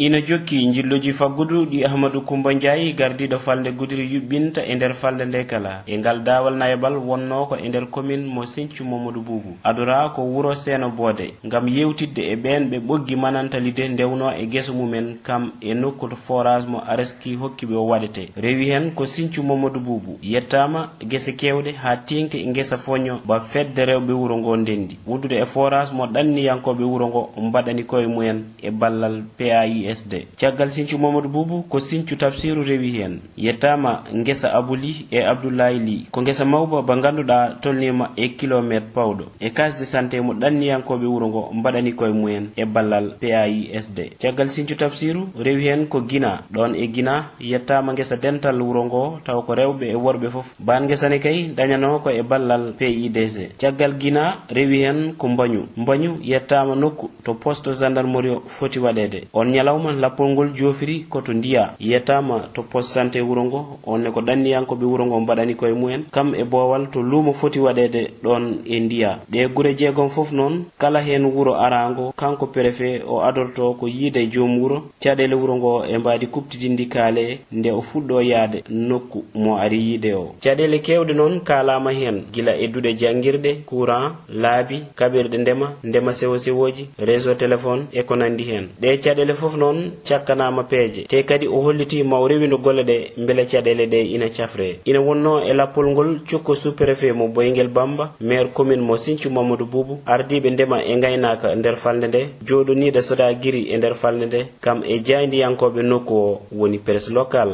ina jokki jilloji faggudu ɗi Ahmadou Coumba Ndiaye gardiɗo falde Goudiri yuɓɓinta e nder falde nde kala e ngal dawal nayabal wonno ko e nder commune mo Sinthiou Mamadou Boubou adora ko wuro Seno Bodé ngam yewtidde e ɓen ɓe ɓoggi manantalide ndewno e gueso mumen kam e nokku to forage mo Araski hokkiɓe o waɗete rewi hen ko Sinthiou Mamadou Boubou yettama guese kewɗe ha tengti e guesa foño ba fedde rewɓe wuro ngo ndendi wuddude e forage mo ɗanniyankoɓe wuro ngo mbaɗani koye mumen e ballal PAISD caggal Sinthiou Mamadou Boubou ko Sinthiou Tafsirou rewi hen yettama guesa Abouli e Abdoulaye Ly ko guesa mawba ba ganduɗa tolnima e kilométre pawɗo e case de santé mo ɗanniyankoɓe wuro ngo mbaɗani koye mumen e ballal PAISD caggal Sinthiou Tafsirou rewi hen ko Guina ɗon e Guina yettama guesa dental wuro ngo taw ko rewɓe e worɓe foof ban guesane kay dañano ko e ballal PIDC caggal Guina rewi hen ko Mbagnou yettama nokku to poste gendarmerie foti waɗede on ñalawma lappol ngol jofiri koto Ndiya yettama to poste santé wuro ngo onne ko ɗanniyankoɓe wuro ngo mbaɗani koye mumen kam e boowal to luumo foti waɗede ɗon e Ndiya ɗe guure jeegom foof noon kala hen wuro arango kanko préfet o adorto ko yiide joom wuro caɗele wuro ngo e mbadi kuptidindi kaale nde o fuɗɗo yaade nokku mo ari yiide o caɗele kewɗe noon kalama hen gila e duɗe janguirɗe courant laabi kaɓirɗe ndema sewo sewoji réseau téléphone e ko nandi hen ɗe caɗele foof noon cakkanama peeje te kadi o holliti maw rewindo golle ɗe beele caɗele ɗe ina cafre ina wonno e lappol ngol cokko sous préfet mo Boyguel Bamba maire commune mo Sinthiou Mamadou Boubou ardiɓe ndema e gaynaka nder falde nde joɗoniɗo Soda Guiri e nder falde nde kam e jaydiyankoɓe nokku o woni presse local